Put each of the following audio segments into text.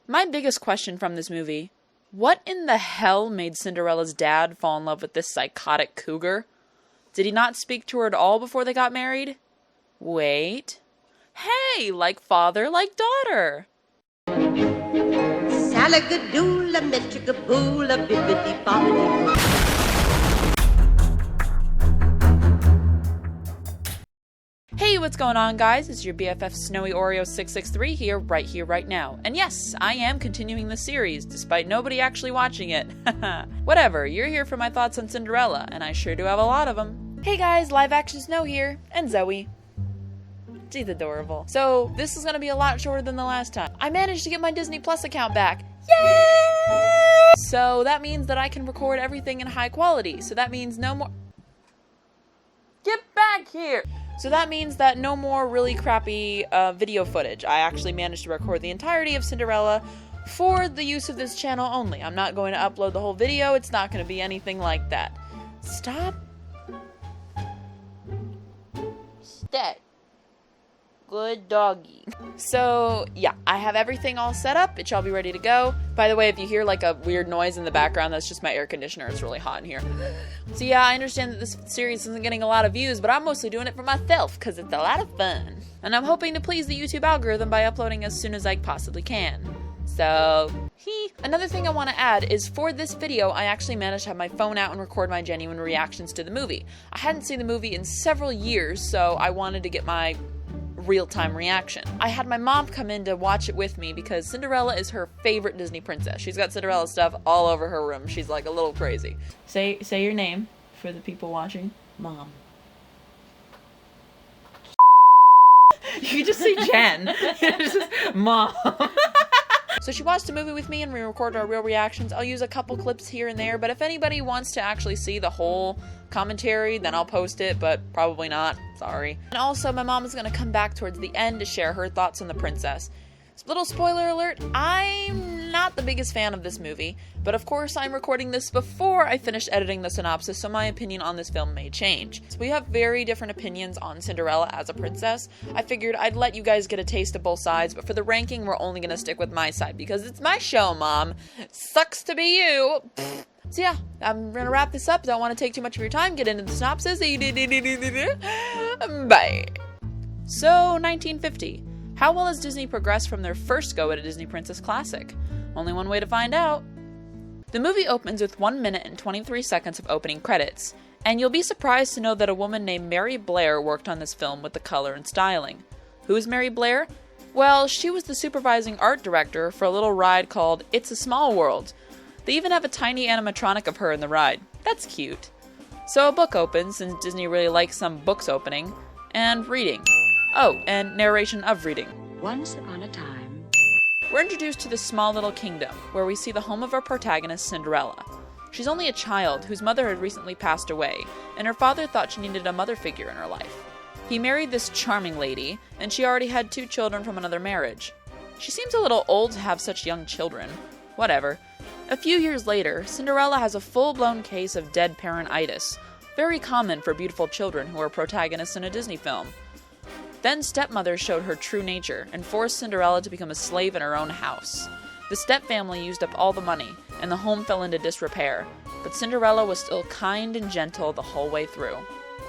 My biggest question from this movie, what in the hell made Cinderella's dad fall in love with this psychotic cougar? Did he not speak to her at all before they got married? Wait. Hey, like father, like daughter. Salagadoola, metricaboola, bibbidi bobbidi. Hey, what's going on, guys? It's your BFF Snowy Oreo 663 here, right now. And yes, I am continuing the series, despite nobody actually watching it. Whatever, you're here for my thoughts on Cinderella, and I sure do have a lot of them. Hey guys, live action Snow here, and Zoe. She's adorable. So, this is gonna be a lot shorter than the last time. I managed to get my Disney Plus account back. Yay! So that means that I can record everything in high quality. So that means no more... Get back here! So that means that no more really crappy video footage. I actually managed to record the entirety of Cinderella for the use of this channel only. I'm not going to upload the whole video. It's not going to be anything like that. Stop. Stay. Good doggy. So, yeah, I have everything all set up. It shall be ready to go. By the way, if you hear like a weird noise in the background, that's just my air conditioner. It's really hot in here. So yeah, I understand that this series isn't getting a lot of views, but I'm mostly doing it for myself because it's a lot of fun. And I'm hoping to please the YouTube algorithm by uploading as soon as I possibly can. So, Another thing I want to add is for this video, I actually managed to have my phone out and record my genuine reactions to the movie. I hadn't seen the movie in several years, so I wanted to get my real-time reaction. I had my mom come in to watch it with me because Cinderella is her favorite Disney princess. She's got Cinderella stuff all over her room. She's like a little crazy. Say your name for the people watching. Mom. You just say Jen. Mom. So she watched the movie with me and we recorded our real reactions. I'll use a couple clips here and there, but if anybody wants to actually see the whole commentary, then I'll post it, but probably not. Sorry. And also, my mom is going to come back towards the end to share her thoughts on the princess. Little spoiler alert, I'm not the biggest fan of this movie, but of course I'm recording this before I finish editing the synopsis, so my opinion on this film may change. So we have very different opinions on Cinderella as a princess. I figured I'd let you guys get a taste of both sides, but for the ranking, we're only going to stick with my side, because it's my show, Mom. Sucks to be you. So yeah, I'm going to wrap this up. Don't want to take too much of your time. Get into the synopsis. Bye. So, 1950. How well has Disney progressed from their first go at a Disney Princess classic? Only one way to find out. The movie opens with 1 minute and 23 seconds of opening credits, and you'll be surprised to know that a woman named Mary Blair worked on this film with the color and styling. Who's Mary Blair? Well, she was the supervising art director for a little ride called It's a Small World. They even have a tiny animatronic of her in the ride. That's cute. So a book opens, since Disney really likes some books opening, and reading. Oh, and narration of reading. Once upon a time. We're introduced to this small little kingdom, where we see the home of our protagonist, Cinderella. She's only a child whose mother had recently passed away, and her father thought she needed a mother figure in her life. He married this charming lady, and she already had 2 children from another marriage. She seems a little old to have such young children. Whatever. A few years later, Cinderella has a full-blown case of dead parent-itis, very common for beautiful children who are protagonists in a Disney film. Then stepmother showed her true nature and forced Cinderella to become a slave in her own house. The stepfamily used up all the money, and the home fell into disrepair, but Cinderella was still kind and gentle the whole way through.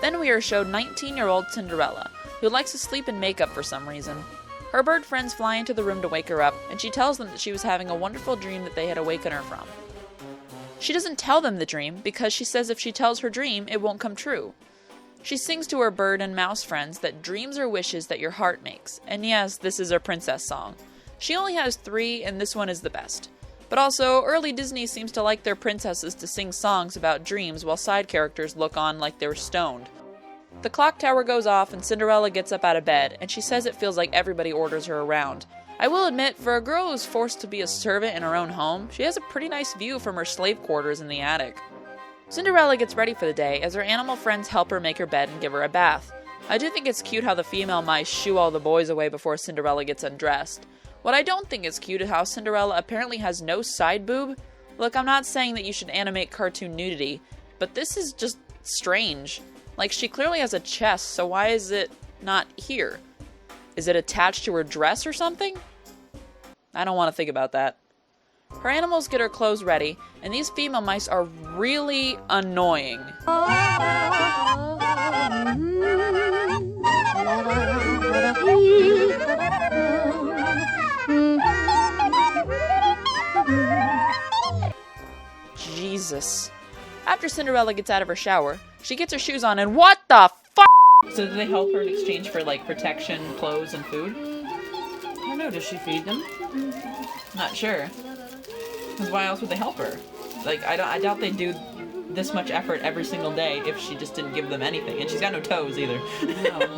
Then we are showed 19-year-old Cinderella, who likes to sleep in makeup for some reason. Her bird friends fly into the room to wake her up, and she tells them that she was having a wonderful dream that they had awakened her from. She doesn't tell them the dream, because she says if she tells her dream, it won't come true. She sings to her bird and mouse friends that dreams are wishes that your heart makes, and yes, this is her princess song. She only has 3, and this one is the best. But also, early Disney seems to like their princesses to sing songs about dreams while side characters look on like they're stoned. The clock tower goes off and Cinderella gets up out of bed, and she says it feels like everybody orders her around. I will admit, for a girl who's forced to be a servant in her own home, she has a pretty nice view from her slave quarters in the attic. Cinderella gets ready for the day as her animal friends help her make her bed and give her a bath. I do think it's cute how the female mice shoo all the boys away before Cinderella gets undressed. What I don't think is cute is how Cinderella apparently has no side boob. Look, I'm not saying that you should animate cartoon nudity, but this is just strange. Like, she clearly has a chest, so why is it not here? Is it attached to her dress or something? I don't want to think about that. Her animals get her clothes ready, and these female mice are really annoying. Jesus. After Cinderella gets out of her shower, she gets her shoes on, and what the f***? So do they help her in exchange for, like, protection, clothes, and food? I don't know, does she feed them? Not sure. Because why else would they help her? Like, I doubt they'd do this much effort every single day if she just didn't give them anything. And she's got no toes either.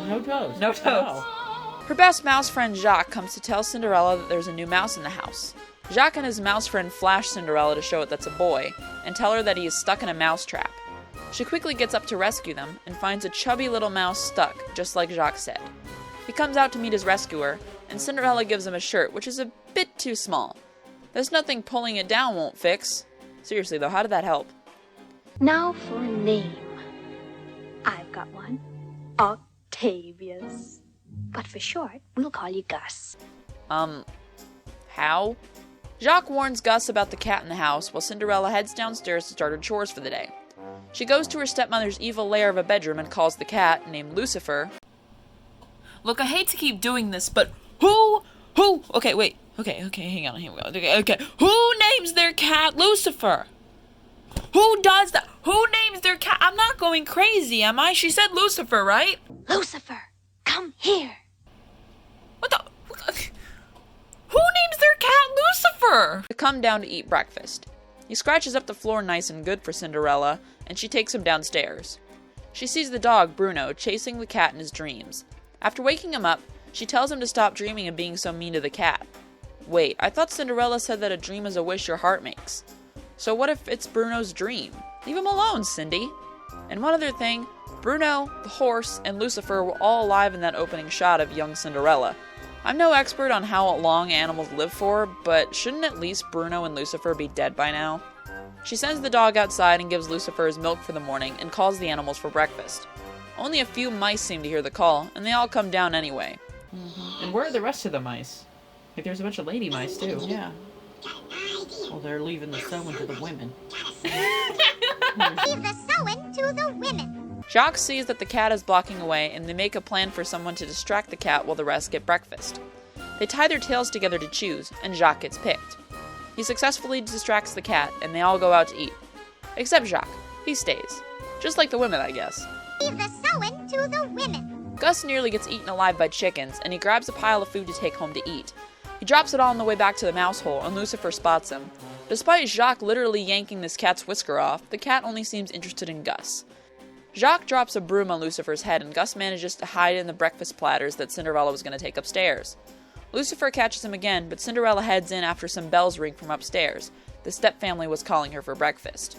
No toes. No toes. Her best mouse friend Jacques comes to tell Cinderella that there's a new mouse in the house. Jacques and his mouse friend flash Cinderella to show it that's a boy, and tell her that he is stuck in a mouse trap. She quickly gets up to rescue them, and finds a chubby little mouse stuck, just like Jacques said. He comes out to meet his rescuer, and Cinderella gives him a shirt, which is a bit too small. There's nothing pulling it down won't fix. Seriously though, how did that help? Now for a name. I've got one. Octavius. But for short, we'll call you Gus. How? Jacques warns Gus about the cat in the house, while Cinderella heads downstairs to start her chores for the day. She goes to her stepmother's evil lair of a bedroom and calls the cat, named Lucifer. Look, I hate to keep doing this, but who? Okay, wait. Okay, hang on. Okay. Who names their cat Lucifer? Who does that? Who names their cat? I'm not going crazy, am I? She said Lucifer, right? Lucifer, come here. What the? Who names their cat Lucifer? They come down to eat breakfast. He scratches up the floor nice and good for Cinderella, and she takes him downstairs. She sees the dog, Bruno, chasing the cat in his dreams. After waking him up, she tells him to stop dreaming of being so mean to the cat. Wait, I thought Cinderella said that a dream is a wish your heart makes. So what if it's Bruno's dream? Leave him alone, Cindy. And one other thing, Bruno, the horse, and Lucifer were all alive in that opening shot of young Cinderella. I'm no expert on how long animals live for, but shouldn't at least Bruno and Lucifer be dead by now? She sends the dog outside and gives Lucifer his milk for the morning and calls the animals for breakfast. Only a few mice seem to hear the call, and they all come down anyway. And where are the rest of the mice? Like, there's a bunch of lady mice, too. Yeah. Well, they're leaving the sewing to the women. Leave the sewing to the women. Jacques sees that the cat is blocking away, and they make a plan for someone to distract the cat while the rest get breakfast. They tie their tails together to choose, and Jacques gets picked. He successfully distracts the cat, and they all go out to eat. Except Jacques. He stays. Just like the women, I guess. Leave the sewing to the women. Gus nearly gets eaten alive by chickens, and he grabs a pile of food to take home to eat. He drops it all on the way back to the mouse hole, and Lucifer spots him. Despite Jacques literally yanking this cat's whisker off, the cat only seems interested in Gus. Jacques drops a broom on Lucifer's head, and Gus manages to hide in the breakfast platters that Cinderella was going to take upstairs. Lucifer catches him again, but Cinderella heads in after some bells ring from upstairs. The step-family was calling her for breakfast.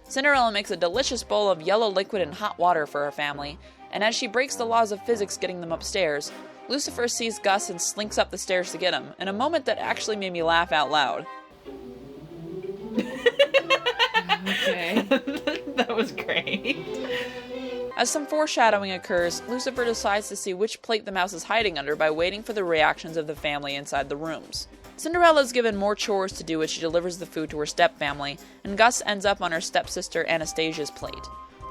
Cinderella makes a delicious bowl of yellow liquid and hot water for her family, and as she breaks the laws of physics getting them upstairs, Lucifer sees Gus and slinks up the stairs to get him, in a moment that actually made me laugh out loud. Okay. That was great. As some foreshadowing occurs, Lucifer decides to see which plate the mouse is hiding under by waiting for the reactions of the family inside the rooms. Cinderella is given more chores to do as she delivers the food to her stepfamily, and Gus ends up on her stepsister Anastasia's plate.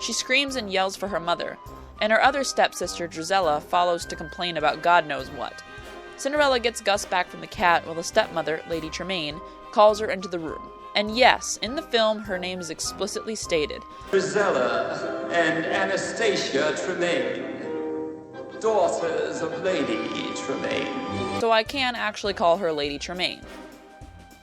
She screams and yells for her mother, and her other stepsister Drizella follows to complain about God knows what. Cinderella gets Gus back from the cat while the stepmother, Lady Tremaine, calls her into the room. And yes, in the film, her name is explicitly stated. Drizella and Anastasia Tremaine, daughters of Lady Tremaine. So I can actually call her Lady Tremaine.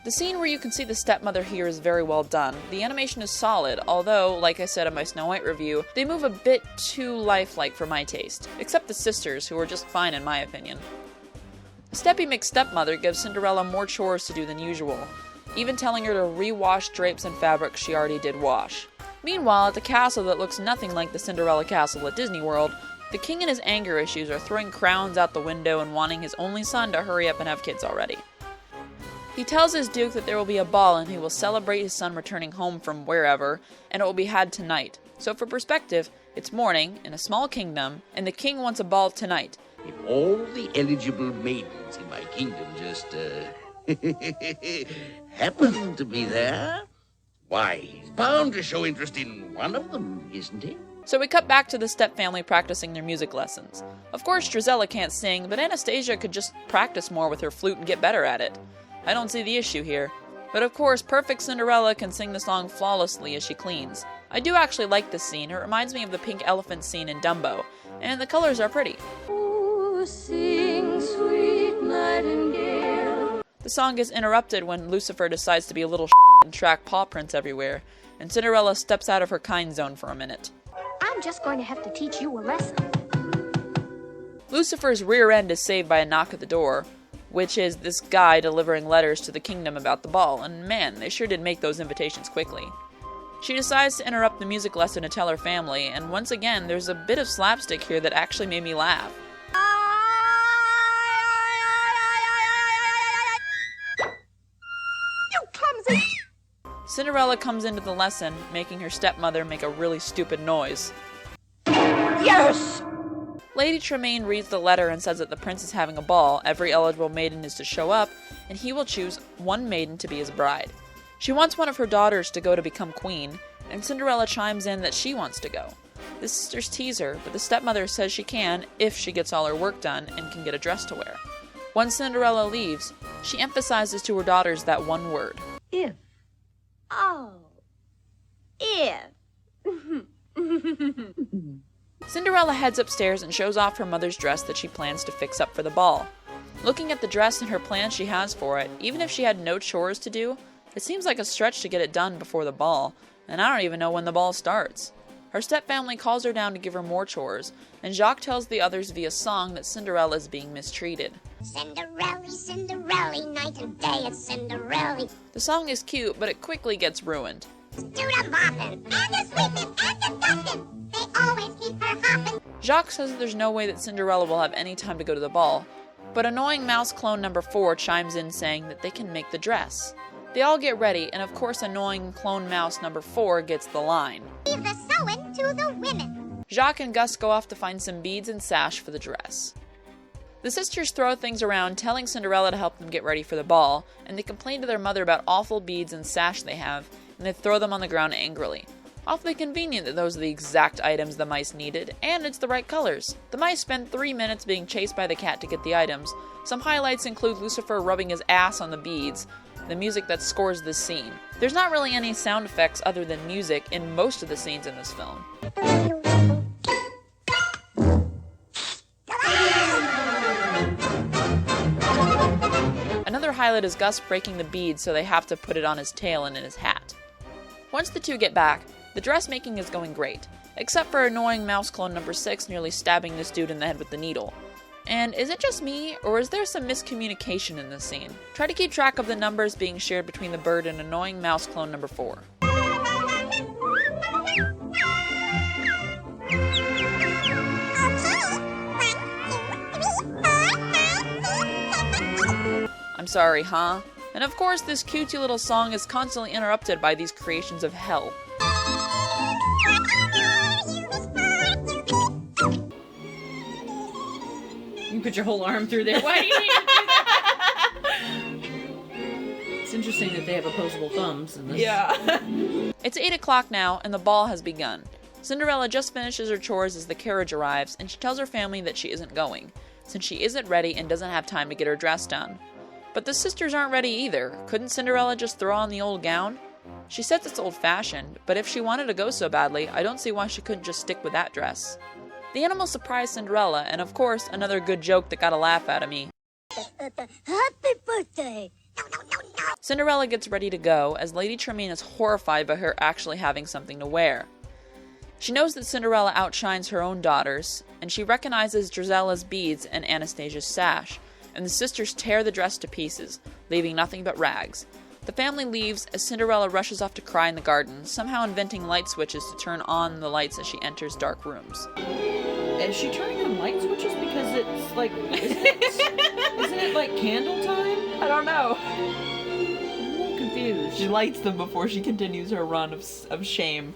The scene where you can see the stepmother here is very well done. The animation is solid, although, like I said in my Snow White review, they move a bit too lifelike for my taste, except the sisters, who are just fine in my opinion. The Steppy McStepmother gives Cinderella more chores to do than usual, even telling her to re-wash drapes and fabrics she already did wash. Meanwhile, at the castle that looks nothing like the Cinderella castle at Disney World, the king and his anger issues are throwing crowns out the window and wanting his only son to hurry up and have kids already. He tells his duke that there will be a ball and he will celebrate his son returning home from wherever, and it will be had tonight. So for perspective, it's morning, in a small kingdom, and the king wants a ball tonight. If all the eligible maidens in my kingdom just, Happened to be there? Why, he's bound to show interest in one of them, isn't he? So we cut back to the step family practicing their music lessons. Of course, Drizella can't sing, but Anastasia could just practice more with her flute and get better at it. I don't see the issue here. But of course, perfect Cinderella can sing the song flawlessly as she cleans. I do actually like this scene. It reminds me of the pink elephant scene in Dumbo, and the colors are pretty. Oh, sing, sweet nightingale. The song is interrupted when Lucifer decides to be a little and track paw prints everywhere, and Cinderella steps out of her kind zone for a minute. I'm just going to have to teach you a lesson. Lucifer's rear end is saved by a knock at the door, which is this guy delivering letters to the kingdom about the ball, and man, they sure did make those invitations quickly. She decides to interrupt the music lesson to tell her family, and once again, there's a bit of slapstick here that actually made me laugh. You clumsy! Cinderella comes into the lesson, making her stepmother make a really stupid noise. Yes! Lady Tremaine reads the letter and says that the prince is having a ball, every eligible maiden is to show up, and he will choose one maiden to be his bride. She wants one of her daughters to go to become queen, and Cinderella chimes in that she wants to go. The sisters tease her, but the stepmother says she can if she gets all her work done and can get a dress to wear. Once Cinderella leaves, she emphasizes to her daughters that one word. If. Oh. If. Cinderella heads upstairs and shows off her mother's dress that she plans to fix up for the ball. Looking at the dress and her plans she has for it, even if she had no chores to do, it seems like a stretch to get it done before the ball, and I don't even know when the ball starts. Her stepfamily calls her down to give her more chores, and Jacques tells the others via song that Cinderella is being mistreated. Cinderella, Cinderella, night and day it's Cinderella. The song is cute, but it quickly gets ruined. Do the mopping, and the sweeping, and the dusting. They always keep her hopping. Jacques says that there's no way that Cinderella will have any time to go to the ball, but annoying mouse clone number 4 chimes in saying that they can make the dress. They all get ready, and of course annoying clone mouse number 4 gets the line. Leave the sewing to the women. Jacques and Gus go off to find some beads and sash for the dress. The sisters throw things around, telling Cinderella to help them get ready for the ball, and they complain to their mother about awful beads and sash they have, and they throw them on the ground angrily. Awfully convenient that those are the exact items the mice needed, and it's the right colors. The mice spend 3 minutes being chased by the cat to get the items. Some highlights include Lucifer rubbing his ass on the beads, the music that scores this scene. There's not really any sound effects other than music in most of the scenes in this film. Another highlight is Gus breaking the beads, so they have to put it on his tail and in his hat. Once the two get back, the dressmaking is going great, except for annoying mouse clone number 6 nearly stabbing this dude in the head with the needle. And is it just me, or is there some miscommunication in this scene? Try to keep track of the numbers being shared between the bird and annoying mouse clone number 4. I'm sorry, huh? And of course, this cutesy little song is constantly interrupted by these creations of hell. You put your whole arm through there. Why do you need to do that? It's interesting that they have opposable thumbs in this. Yeah. It's 8 o'clock now, and the ball has begun. Cinderella just finishes her chores as the carriage arrives, and she tells her family that she isn't going, since she isn't ready and doesn't have time to get her dress done. But the sisters aren't ready either. Couldn't Cinderella just throw on the old gown? She says it's old-fashioned, but if she wanted to go so badly, I don't see why she couldn't just stick with that dress. The animals surprise Cinderella, and of course, another good joke that got a laugh out of me. Happy birthday. No. Cinderella gets ready to go, as Lady Tremaine is horrified by her actually having something to wear. She knows that Cinderella outshines her own daughters, and she recognizes Drizella's beads and Anastasia's sash, and the sisters tear the dress to pieces, leaving nothing but rags. The family leaves as Cinderella rushes off to cry in the garden, somehow inventing light switches to turn on the lights as she enters dark rooms. Is she turning on light switches because it's like, isn't it like candle time? I don't know. I'm a little confused. She lights them before she continues her run of shame.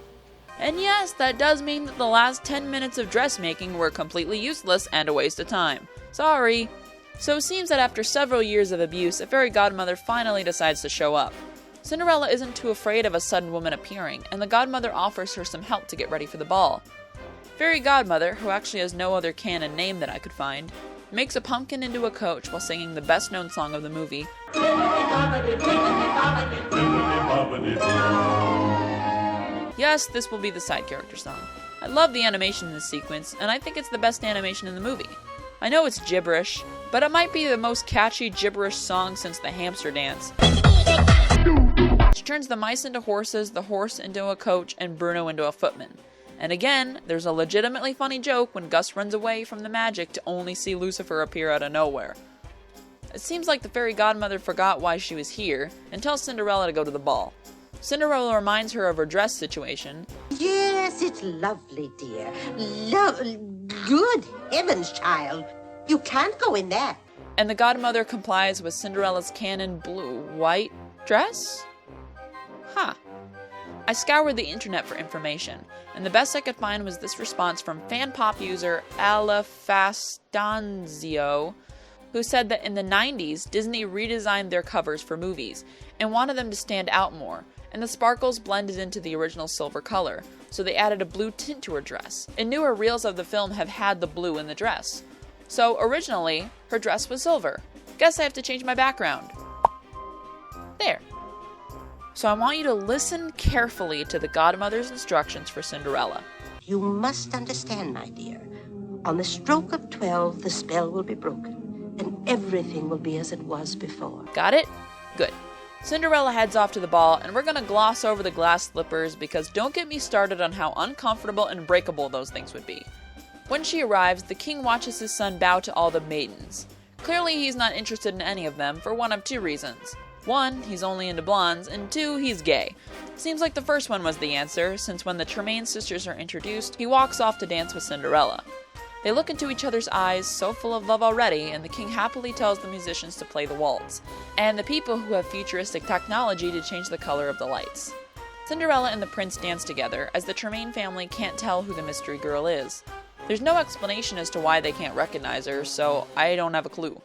And yes, that does mean that the last 10 minutes of dressmaking were completely useless and a waste of time. Sorry. So it seems that after several years of abuse, a fairy godmother finally decides to show up. Cinderella isn't too afraid of a sudden woman appearing, and the godmother offers her some help to get ready for the ball. Fairy godmother, who actually has no other canon name that I could find, makes a pumpkin into a coach while singing the best-known song of the movie. Yes, this will be the side character song. I love the animation in this sequence, and I think it's the best animation in the movie. I know it's gibberish, but it might be the most catchy gibberish song since the hamster dance. She turns the mice into horses, the horse into a coach, and Bruno into a footman. And again, there's a legitimately funny joke when Gus runs away from the magic to only see Lucifer appear out of nowhere. It seems like the fairy godmother forgot why she was here and tells Cinderella to go to the ball. Cinderella reminds her of her dress situation. Yes, it's lovely, dear. Good heavens, child. You can't go in that. And the godmother complies with Cinderella's canon blue-white dress? Huh. I scoured the internet for information, and the best I could find was this response from fan pop user Alafastanzio, who said that in the 90s, Disney redesigned their covers for movies and wanted them to stand out more, and the sparkles blended into the original silver color, so they added a blue tint to her dress. And newer reels of the film have had the blue in the dress. So originally, her dress was silver. Guess I have to change my background. There. So I want you to listen carefully to the godmother's instructions for Cinderella. You must understand, my dear. On the stroke of 12, the spell will be broken, and everything will be as it was before. Got it? Good. Cinderella heads off to the ball, and we're going to gloss over the glass slippers because don't get me started on how uncomfortable and breakable those things would be. When she arrives, the king watches his son bow to all the maidens. Clearly he's not interested in any of them for one of two reasons. One, he's only into blondes, and two, he's gay. Seems like the first one was the answer, since when the Tremaine sisters are introduced, he walks off to dance with Cinderella. They look into each other's eyes, so full of love already, and the king happily tells the musicians to play the waltz, and the people who have futuristic technology to change the color of the lights. Cinderella and the prince dance together, as the Tremaine family can't tell who the mystery girl is. There's no explanation as to why they can't recognize her, so I don't have a clue.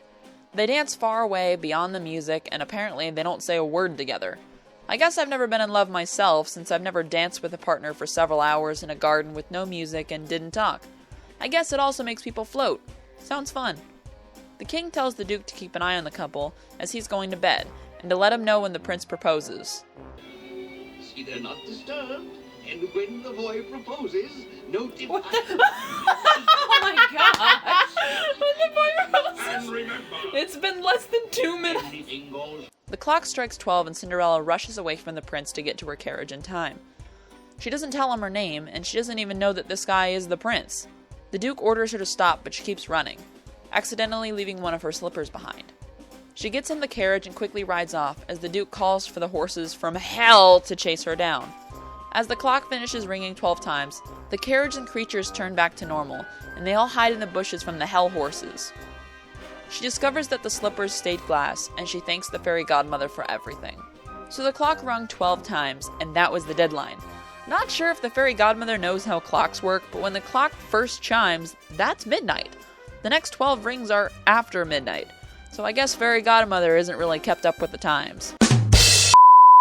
They dance far away, beyond the music, and apparently they don't say a word together. I guess I've never been in love myself, since I've never danced with a partner for several hours in a garden with no music and didn't talk. I guess it also makes people float. Sounds fun. The king tells the duke to keep an eye on the couple, as he's going to bed, and to let him know when the prince proposes. See, they're not disturbed, and when the boy proposes, note it. Oh my gosh! When the boy proposes. And remember, It's been less than 2 minutes. anything goes. The clock strikes 12 and Cinderella rushes away from the prince to get to her carriage in time. She doesn't tell him her name, and she doesn't even know that this guy is the prince. The duke orders her to stop, but she keeps running, accidentally leaving one of her slippers behind. She gets in the carriage and quickly rides off, as the duke calls for the horses from hell to chase her down. As the clock finishes ringing 12 times, the carriage and creatures turn back to normal, and they all hide in the bushes from the hell horses. She discovers that the slippers stayed glass, and she thanks the fairy godmother for everything. So the clock rung 12 times, and that was the deadline. Not sure if the fairy godmother knows how clocks work, but when the clock first chimes, that's midnight. The next 12 rings are after midnight. So I guess fairy godmother isn't really kept up with the times.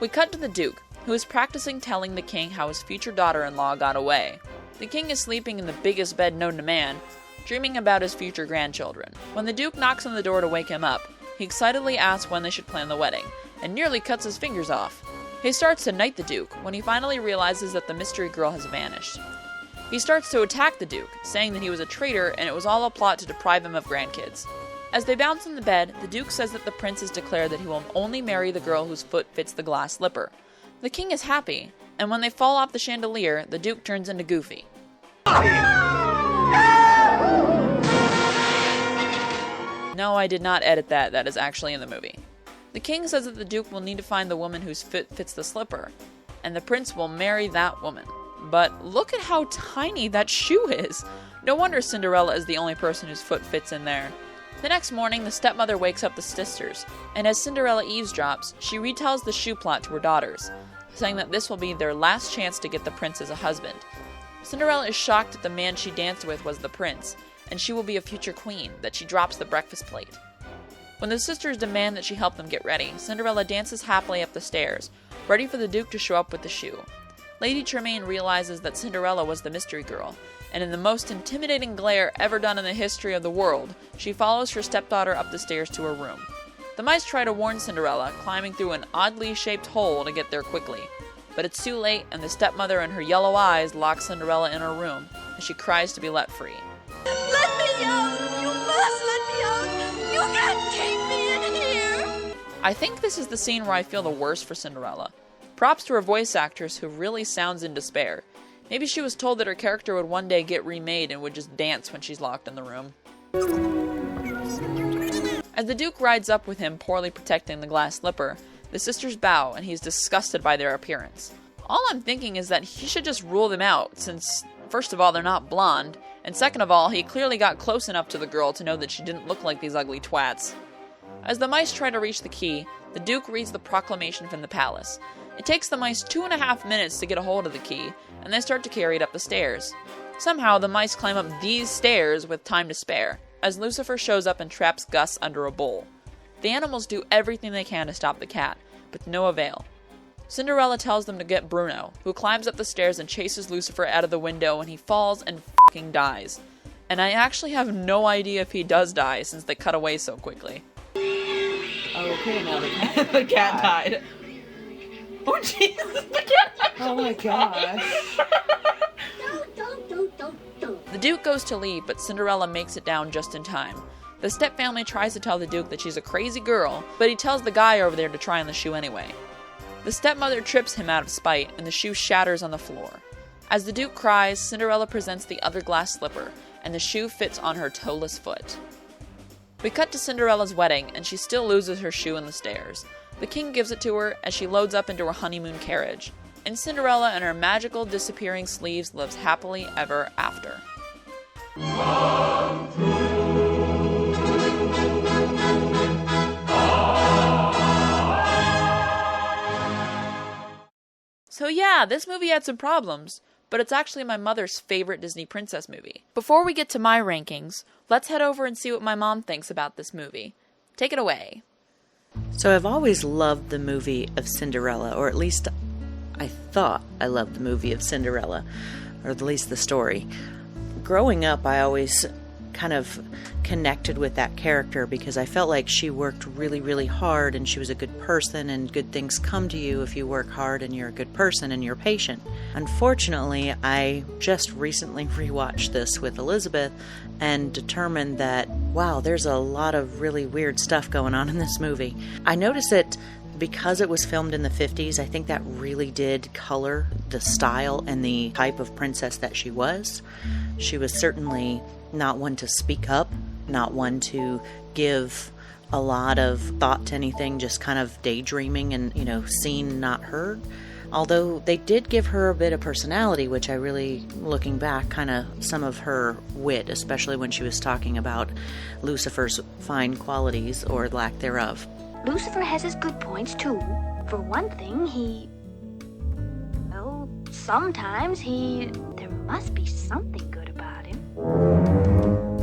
We cut to the duke, who is practicing telling the king how his future daughter-in-law got away. The king is sleeping in the biggest bed known to man, dreaming about his future grandchildren. When the duke knocks on the door to wake him up, he excitedly asks when they should plan the wedding, and nearly cuts his fingers off. He starts to knight the duke, when he finally realizes that the mystery girl has vanished. He starts to attack the duke, saying that he was a traitor and it was all a plot to deprive him of grandkids. As they bounce in the bed, the duke says that the prince has declared that he will only marry the girl whose foot fits the glass slipper. The king is happy, and when they fall off the chandelier, the duke turns into Goofy. No, I did not edit that. That is actually in the movie. The king says that the duke will need to find the woman whose foot fits the slipper, and the prince will marry that woman. But look at how tiny that shoe is. No wonder Cinderella is the only person whose foot fits in there. The next morning, the stepmother wakes up the sisters, and as Cinderella eavesdrops, she retells the shoe plot to her daughters, saying that this will be their last chance to get the prince as a husband. Cinderella is shocked that the man she danced with was the prince, and she will be a future queen, that she drops the breakfast plate. When the sisters demand that she help them get ready, Cinderella dances happily up the stairs, ready for the Duke to show up with the shoe. Lady Tremaine realizes that Cinderella was the mystery girl, and in the most intimidating glare ever done in the history of the world, she follows her stepdaughter up the stairs to her room. The mice try to warn Cinderella, climbing through an oddly shaped hole to get there quickly. But it's too late, and the stepmother and her yellow eyes lock Cinderella in her room, and she cries to be let free. Let me out! You must let me out! You can't keep me in here! I think this is the scene where I feel the worst for Cinderella. Props to her voice actress, who really sounds in despair. Maybe she was told that her character would one day get remade and would just dance when she's locked in the room. As the Duke rides up with him poorly protecting the glass slipper, the sisters bow and he's disgusted by their appearance. All I'm thinking is that he should just rule them out, since first of all they're not blonde, and second of all he clearly got close enough to the girl to know that she didn't look like these ugly twats. As the mice try to reach the key, the Duke reads the proclamation from the palace. It takes the mice 2.5 minutes to get a hold of the key, and they start to carry it up the stairs. Somehow, the mice climb up these stairs with time to spare, as Lucifer shows up and traps Gus under a bowl. The animals do everything they can to stop the cat, but to no avail. Cinderella tells them to get Bruno, who climbs up the stairs and chases Lucifer out of the window, and he falls and f***ing dies. And I actually have no idea if he does die, since they cut away so quickly. Okay, now the cat died. Oh, Jesus, the cat actually Oh my gosh. The Duke goes to leave, but Cinderella makes it down just in time. The stepfamily tries to tell the Duke that she's a crazy girl, but he tells the guy over there to try on the shoe anyway. The stepmother trips him out of spite, and the shoe shatters on the floor. As the Duke cries, Cinderella presents the other glass slipper, and the shoe fits on her toeless foot. We cut to Cinderella's wedding, and she still loses her shoe in the stairs. The king gives it to her as she loads up into her honeymoon carriage. And Cinderella and her magical disappearing sleeves lives happily ever after. So yeah, this movie had some problems, but it's actually my mother's favorite Disney princess movie. Before we get to my rankings, let's head over and see what my mom thinks about this movie. Take it away. So I've always loved the movie of Cinderella, or at least I thought I loved the movie of Cinderella, or at least the story. Growing up, I always kind of connected with that character because I felt like she worked really, really hard and she was a good person, and good things come to you if you work hard and you're a good person and you're patient. Unfortunately, I just recently rewatched this with Elizabeth and determined that, wow, there's a lot of really weird stuff going on in this movie. I noticed it because it was filmed in the 50s. I think that really did color the style and the type of princess that she was. She was certainly not one to speak up, not one to give a lot of thought to anything, just kind of daydreaming and, seen, not heard. Although they did give her a bit of personality, which I really, looking back, kind of some of her wit, especially when she was talking about Lucifer's fine qualities or lack thereof. Lucifer has his good points, too. For one thing, sometimes there must be something good about him.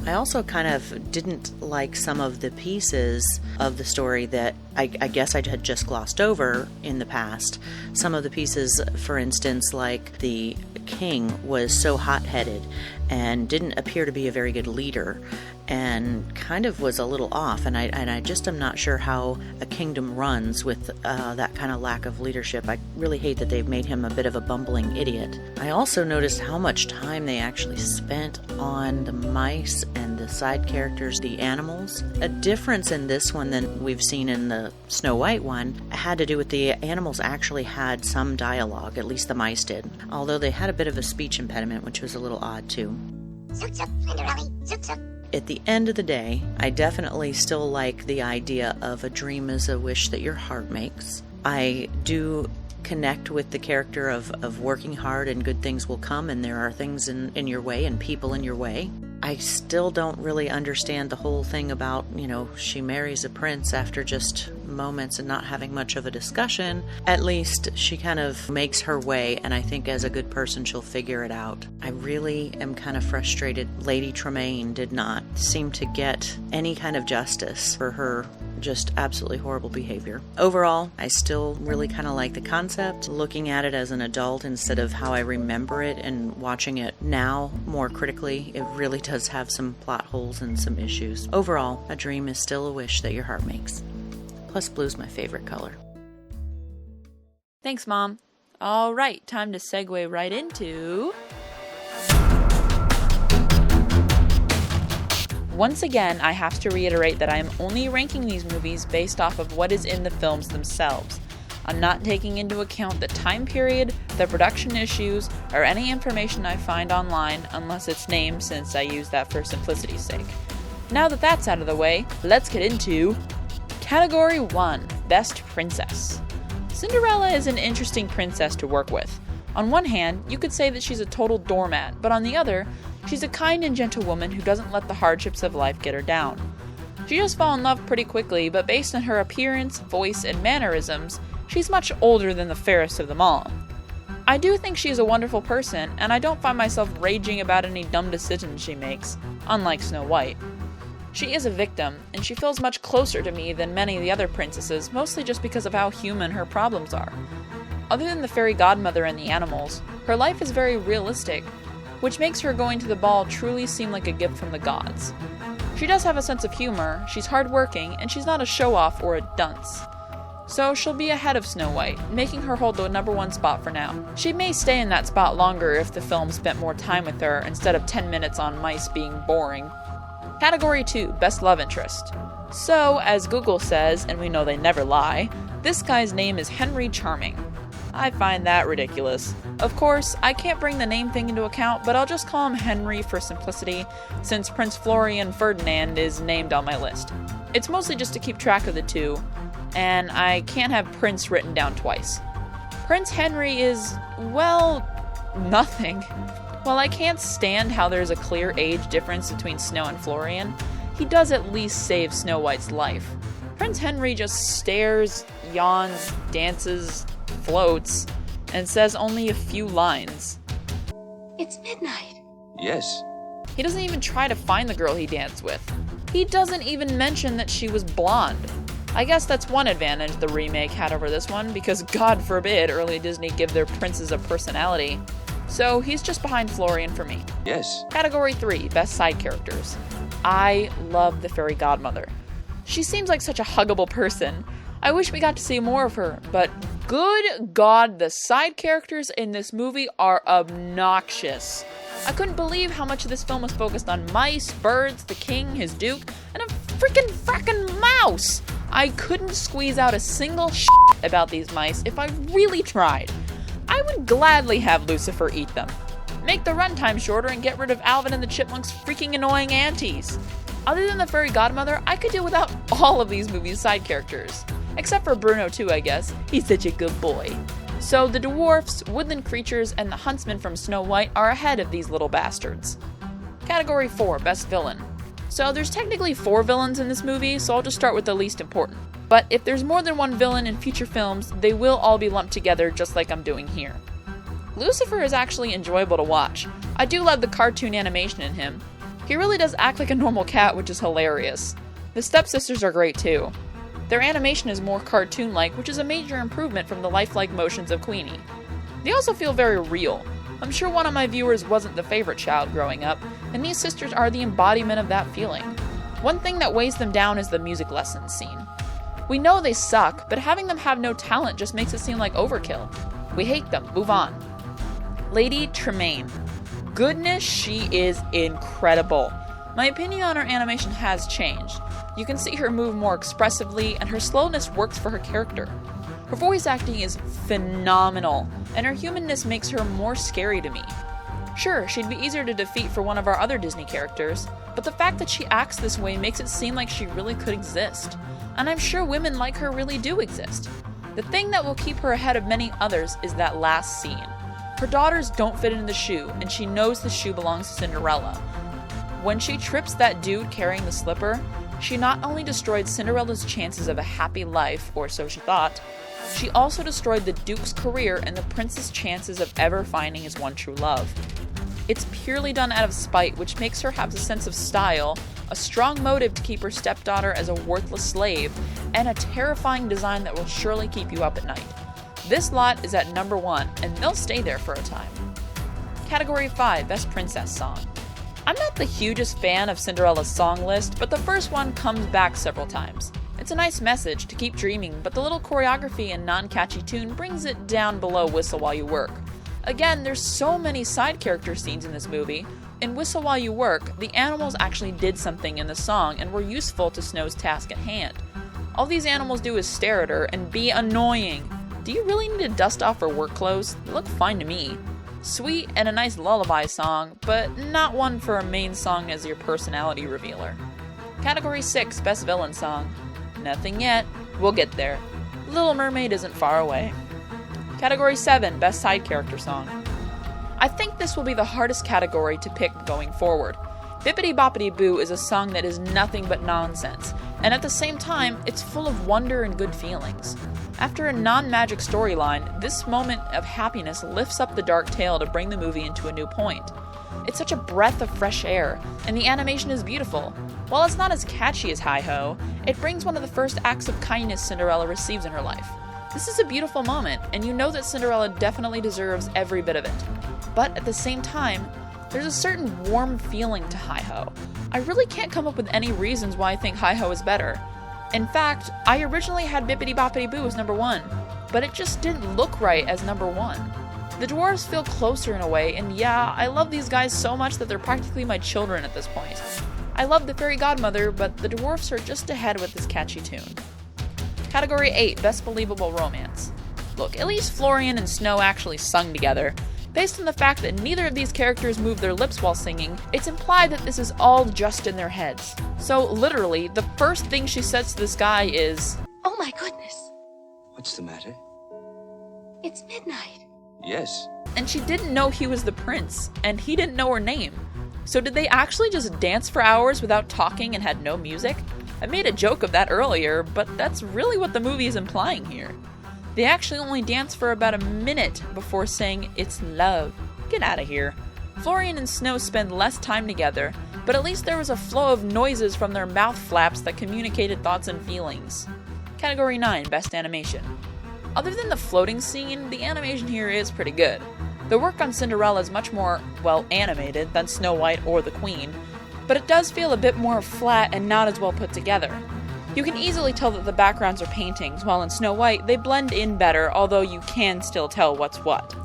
I also kind of didn't like some of the pieces of the story that I guess I had just glossed over in the past. Some of the pieces, for instance, like the king was so hot-headed and didn't appear to be a very good leader, and kind of was a little off, and I just am not sure how a kingdom runs with that kind of lack of leadership. I really hate that they've made him a bit of a bumbling idiot. I also noticed how much time they actually spent on the mice and the side characters, the animals. A difference in this one than we've seen in the Snow White one had to do with the animals actually had some dialogue, at least the mice did, although they had a bit of a speech impediment, which was a little odd too. Zook, zook, Cinderella, zook, zook. At the end of the day, I definitely still like the idea of a dream is a wish that your heart makes. I do connect with the character of working hard and good things will come, and there are things in your way and people in your way. I still don't really understand the whole thing about, she marries a prince after just moments and not having much of a discussion. At least she kind of makes her way, and I think as a good person she'll figure it out. I really am kind of frustrated Lady Tremaine did not seem to get any kind of justice for her just absolutely horrible behavior. Overall, I still really kind of like the concept. Looking at it as an adult instead of how I remember it and watching it now more critically, it really does have some plot holes and some issues. Overall, a dream is still a wish that your heart makes. Plus, blue's my favorite color. Thanks, Mom. All right, time to segue right into... Once again, I have to reiterate that I am only ranking these movies based off of what is in the films themselves. I'm not taking into account the time period, the production issues, or any information I find online unless it's named, since I use that for simplicity's sake. Now that that's out of the way, let's get into Category 1, Best Princess. Cinderella is an interesting princess to work with. On one hand, you could say that she's a total doormat, but on the other, she's a kind and gentle woman who doesn't let the hardships of life get her down. She does fall in love pretty quickly, but based on her appearance, voice, and mannerisms, she's much older than the fairest of them all. I do think she's a wonderful person, and I don't find myself raging about any dumb decisions she makes, unlike Snow White. She is a victim, and she feels much closer to me than many of the other princesses, mostly just because of how human her problems are. Other than the fairy godmother and the animals, her life is very realistic, which makes her going to the ball truly seem like a gift from the gods. She does have a sense of humor, she's hardworking, and she's not a show-off or a dunce. So she'll be ahead of Snow White, making her hold the number 1 spot for now. She may stay in that spot longer if the film spent more time with her instead of 10 minutes on mice being boring. Category 2, Best Love Interest. So, as Google says, and we know they never lie, this guy's name is Henry Charming. I find that ridiculous. Of course, I can't bring the name thing into account, but I'll just call him Henry for simplicity, since Prince Florian Ferdinand is named on my list. It's mostly just to keep track of the two, and I can't have Prince written down twice. Prince Henry is, well, nothing. While I can't stand how there's a clear age difference between Snow and Florian, he does at least save Snow White's life. Prince Henry just stares, yawns, dances, floats, and says only a few lines. It's midnight. Yes. He doesn't even try to find the girl he danced with. He doesn't even mention that she was blonde. I guess that's one advantage the remake had over this one, because God forbid early Disney give their princes a personality. So he's just behind Florian for me. Yes. Category 3, Best Side Characters. I love the fairy godmother. She seems like such a huggable person. I wish we got to see more of her, but good God, the side characters in this movie are obnoxious. I couldn't believe how much of this film was focused on mice, birds, the king, his duke, and a frickin' mouse! I couldn't squeeze out a single shit about these mice if I really tried. I would gladly have Lucifer eat them. Make the runtime shorter and get rid of Alvin and the Chipmunks' freaking annoying aunties. Other than the fairy godmother, I could do without all of these movies' side characters. Except for Bruno too, I guess. He's such a good boy. So the dwarfs, woodland creatures, and the huntsman from Snow White are ahead of these little bastards. Category 4, Best Villain. So there's technically 4 villains in this movie, so I'll just start with the least important. But if there's more than one villain in future films, they will all be lumped together just like I'm doing here. Lucifer is actually enjoyable to watch. I do love the cartoon animation in him. He really does act like a normal cat, which is hilarious. The stepsisters are great too. Their animation is more cartoon-like, which is a major improvement from the lifelike motions of Queenie. They also feel very real. I'm sure one of my viewers wasn't the favorite child growing up, and these sisters are the embodiment of that feeling. One thing that weighs them down is the music lessons scene. We know they suck, but having them have no talent just makes it seem like overkill. We hate them. Move on. Lady Tremaine. Goodness, she is incredible. My opinion on her animation has changed. You can see her move more expressively, and her slowness works for her character. Her voice acting is phenomenal, and her humanness makes her more scary to me. Sure, she'd be easier to defeat for one of our other Disney characters, but the fact that she acts this way makes it seem like she really could exist. And I'm sure women like her really do exist. The thing that will keep her ahead of many others is that last scene. Her daughters don't fit in the shoe, and she knows the shoe belongs to Cinderella. When she trips that dude carrying the slipper, she not only destroyed Cinderella's chances of a happy life, or so she thought, she also destroyed the Duke's career and the prince's chances of ever finding his one true love. It's purely done out of spite, which makes her have a sense of style, a strong motive to keep her stepdaughter as a worthless slave, and a terrifying design that will surely keep you up at night. This lot is at number 1, and they'll stay there for a time. Category 5, Best Princess Song. I'm not the hugest fan of Cinderella's song list, but the first one comes back several times. It's a nice message to keep dreaming, but the little choreography and non-catchy tune brings it down below Whistle While You Work. Again, there's so many side character scenes in this movie. In Whistle While You Work, the animals actually did something in the song and were useful to Snow's task at hand. All these animals do is stare at her and be annoying. Do you really need to dust off her work clothes? They look fine to me. Sweet and a nice lullaby song, but not one for a main song as your personality revealer. Category 6, Best Villain Song. Nothing yet. We'll get there. Little Mermaid isn't far away. Category 7, Best Side Character Song. I think this will be the hardest category to pick going forward. Bippity Boppity Boo is a song that is nothing but nonsense, and at the same time, it's full of wonder and good feelings. After a non-magic storyline, this moment of happiness lifts up the dark tale to bring the movie into a new point. It's such a breath of fresh air, and the animation is beautiful. While it's not as catchy as Hi-Ho, it brings one of the first acts of kindness Cinderella receives in her life. This is a beautiful moment, and you know that Cinderella definitely deserves every bit of it. But at the same time, there's a certain warm feeling to Hi-Ho. I really can't come up with any reasons why I think Hi-Ho is better. In fact, I originally had Bippity Boppity Boo as number 1, but it just didn't look right as number 1. The dwarves feel closer in a way, and yeah, I love these guys so much that they're practically my children at this point. I love the fairy godmother, but the dwarfs are just ahead with this catchy tune. Category 8, Best Believable Romance. Look, at least Florian and Snow actually sung together. Based on the fact that neither of these characters move their lips while singing, it's implied that this is all just in their heads. So literally, the first thing she says to this guy is, Oh my goodness. What's the matter? It's midnight. Yes. And she didn't know he was the prince, and he didn't know her name. So did they actually just dance for hours without talking and had no music? I made a joke of that earlier, but that's really what the movie is implying here. They actually only dance for about a minute before saying, "It's love." Get out of here. Florian and Snow spend less time together, but at least there was a flow of noises from their mouth flaps that communicated thoughts and feelings. Category 9, Best Animation. Other than the floating scene, the animation here is pretty good. The work on Cinderella is much more, well, animated than Snow White or the Queen, but it does feel a bit more flat and not as well put together. You can easily tell that the backgrounds are paintings, while in Snow White they blend in better, although you can still tell what's what.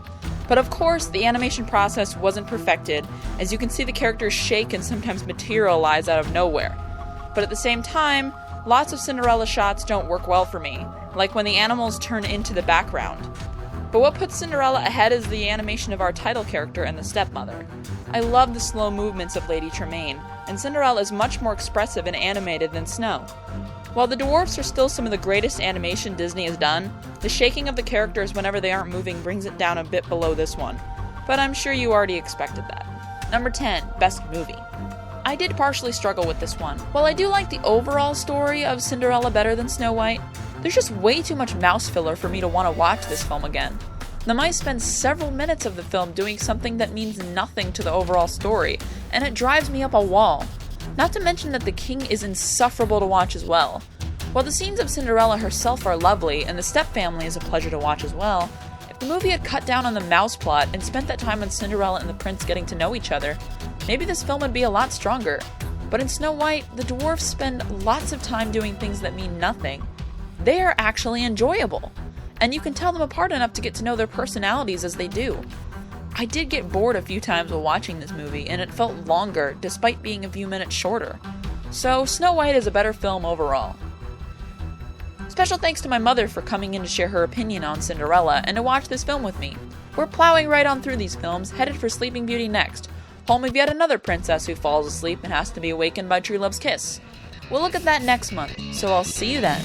But of course, the animation process wasn't perfected, as you can see the characters shake and sometimes materialize out of nowhere. But at the same time, lots of Cinderella shots don't work well for me, like when the animals turn into the background. But what puts Cinderella ahead is the animation of our title character and the stepmother. I love the slow movements of Lady Tremaine, and Cinderella is much more expressive and animated than Snow. While the dwarfs are still some of the greatest animation Disney has done, the shaking of the characters whenever they aren't moving brings it down a bit below this one. But I'm sure you already expected that. Number 10, Best Movie. I did partially struggle with this one. While I do like the overall story of Cinderella better than Snow White, there's just way too much mouse filler for me to want to watch this film again. The mice spend several minutes of the film doing something that means nothing to the overall story, and it drives me up a wall. Not to mention that the king is insufferable to watch as well. While the scenes of Cinderella herself are lovely, and the stepfamily is a pleasure to watch as well, if the movie had cut down on the mouse plot and spent that time on Cinderella and the prince getting to know each other, maybe this film would be a lot stronger. But in Snow White, the dwarfs spend lots of time doing things that mean nothing. They are actually enjoyable, and you can tell them apart enough to get to know their personalities as they do. I did get bored a few times while watching this movie, and it felt longer, despite being a few minutes shorter. So Snow White is a better film overall. Special thanks to my mother for coming in to share her opinion on Cinderella and to watch this film with me. We're plowing right on through these films, headed for Sleeping Beauty next, home of yet another princess who falls asleep and has to be awakened by true love's kiss. We'll look at that next month, so I'll see you then.